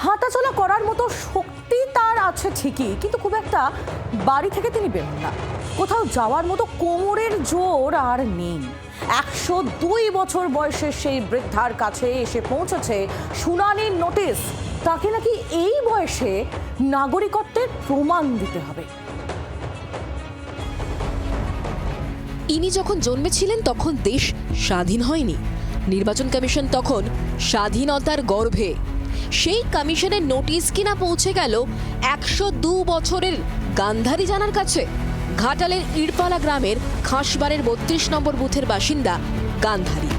হাঁটাচলা করার মতো শক্তি তার আছে ঠিকই, কিন্তু খুব একটা বাড়ি থেকে তিনি বেরোন না। কোথাও যাওয়ার মতো কোমরের জোর আর নেই। 102 বছর বয়সের সেই বৃদ্ধার কাছে এসে পৌঁছেছে শুনানির নোটিশ। তাকে নাকি এই বয়সে নাগরিকত্বের প্রমাণ দিতে হবে। ইনি যখন জন্মেছিলেন তখন দেশ স্বাধীন হয়নি। নির্বাচন কমিশন তখন স্বাধীনতার গর্ভে। সেই কমিশনের নোটিশ কিনা পৌঁছে গেল 102 বছরের গান্ধারী জানার কাছে। ঘাটালের ইড়পালা গ্রামের খাসবাড়ের 32 নম্বর বুথের বাসিন্দা গান্ধারী।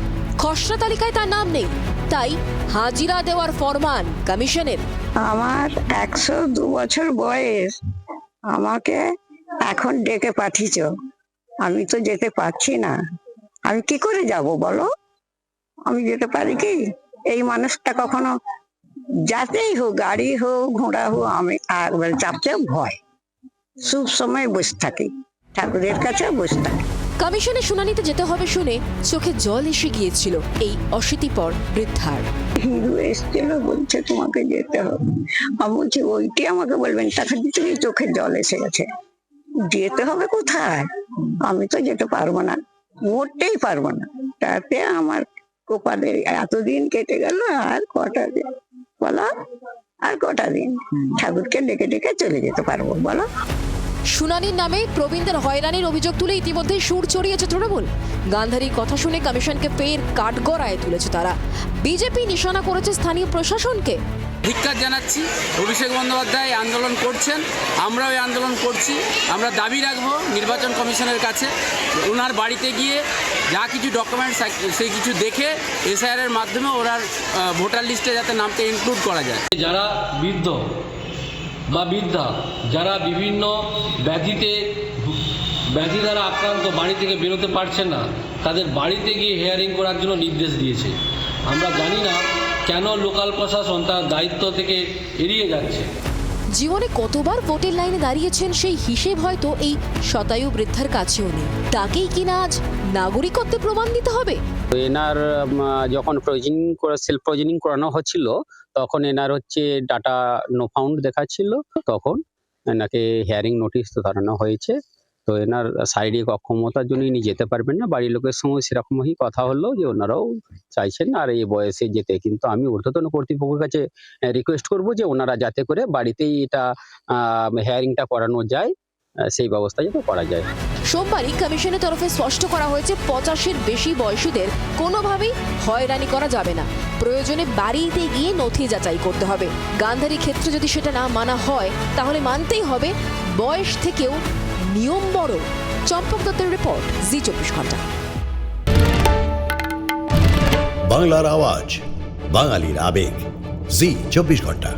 খসড়া তালিকায় তার নাম নেই, তাই হাজিরা দেওয়ার ফরমান কমিশনের। আমার 102 বছর বয়স, আমাকে এখন ডেকে পাঠিয়েছ, আমি তো যেতে পারছি না। আমি কি করে যাব বলো? আমি যেতে পারি কি? এই মানুষটা কখনো যাতেই হোক, গাড়ি হোক ঘোড়া হোক, আমি একবার চাপতে ভয়। সব সময় বসে থাকি, ঠাকুরের কাছে বসে থাকি। কমিশনের শুনানিতে যেতে হবে শুনে চোখে জল এসে গিয়েছিল এই অশীতিপর বৃদ্ধার। হিরো এসছিল, বলছে তোমাকে যেতে হবে। আমি বলছি ওইটি আমাকে বলবেন, তাকে তুমি চোখে জল এসে গেছে। যেতে হবে কোথায়? আমি তো যেতে পারবো না, মোটেই পারবো না। তাতে আমার কপালে এতদিন কেটে গেল, আর কটা দিন বলো, আর কটা দিন ঠাকুরকে ডেকে ডেকে চলে যেতে পারবো বলো? শুনানির নামে প্রবীণদের হয়রানির অভিযোগ তুলে ইতিমধ্যে সুর চড়িয়েছে তৃণমূল। গান্ধারীর কথা শুনে কমিশনকে ফের কাঠগড়ায় তুলেছে তারা। বিজেপি নিশানা করেছে স্থানীয় প্রশাসনকে। ধিক্কার জানাচ্ছি। অভিষেক বন্দ্যোপাধ্যায় আন্দোলন করছেন, আমরাও এই আন্দোলন করছি। আমরা দাবি রাখবো নির্বাচন কমিশনের কাছে, ওনার বাড়িতে গিয়ে যা কিছু ডকুমেন্টস সেই কিছু দেখে এসআইআর এর মাধ্যমে ওনার ভোটার লিস্টে যাতে নামকে ইনক্লুড করা যায়। যারা বৃদ্ধ বা বৃদ্ধা, যারা বিভিন্ন ব্যাধি দ্বারা আক্রান্ত, বাড়ি থেকে বেরোতে পারছেন না, তাদের বাড়িতে গিয়ে হিয়ারিং করার জন্য নির্দেশ দিয়েছে। আমরা জানি না কেন লোকাল প্রশাসন তার দায়িত্ব থেকে এড়িয়ে যাচ্ছে। জীবনে কতবার ভোটের লাইনে দাঁড়িয়েছেন সেই হিসেব হয়তো এই শতায়ু বৃদ্ধার কাছেও নেই। তাকেই কিনা আজ নাগরিকত্বে প্রমাণ দিতে হবে। এনার যখন সেলফ প্রয়োজনিং করানো হচ্ছিল, তখন এনার ডাটা নো ফাউন্ড দেখাচ্ছিল, তখন এনাকে হিয়ারিং নোটিশ ধরানো হয়েছে। তো এনার শারীরিক অক্ষমতার জন্য ইনি যেতে পারবেন না। বাড়ির লোকের সঙ্গে সেরকমই কথা হলো যে ওনারাও চাইছেন আর এই বয়সে যেতে। কিন্তু আমি ঊর্ধ্বতন কর্তৃপক্ষের কাছে রিকোয়েস্ট করব যে ওনারা যাতে করে বাড়িতেই এটা হিয়ারিংটা করানো যায়, সেই ব্যবস্থা যাতে করা যায়। সোমবারই কমিশনের তরফে স্পষ্ট করা হয়েছে 85-এর বেশি বয়সীদের কোনোভাবেই হয়রানি করা যাবে না। প্রয়োজনে বাড়িতে গিয়ে নথি যাচাই করতে হবে। গান্ধারী ক্ষেত্রে যদি সেটা না মানা হয়, তাহলে মানতেই হবে বয়স থেকেও নিয়ম বড়। চম্পক দত্তের রিপোর্ট, জি 24 ঘন্টা। বাংলার আওয়াজ, বাঙালির আবেগ, জি 24 ঘন্টা।